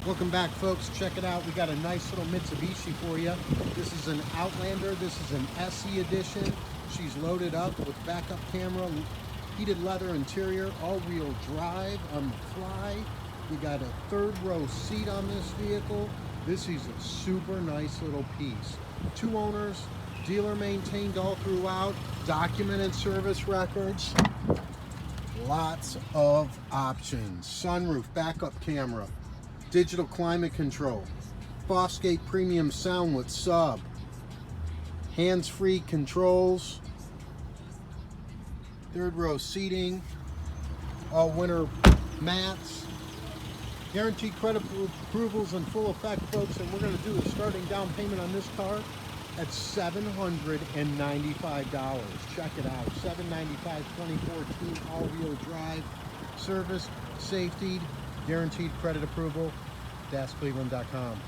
Welcome back, folks. Check it out. We got a nice little Mitsubishi for you. This is an Outlander. This is an SE edition. She's loaded up with backup camera, heated leather interior, all-wheel drive on the fly. We got a third row seat on this vehicle. This is a super nice little piece. 2 owners, dealer maintained all throughout, documented service records. Lots of options. Sunroof, backup camera, digital climate control, Fosgate premium sound with sub, hands-free controls, third row seating, all winter mats, guaranteed credit approvals in full effect, folks, and we're going to do the starting down payment on this car at $795. Check it out. $795, 2014 all-wheel drive, service, safety, guaranteed credit approval. DasCleveland.com.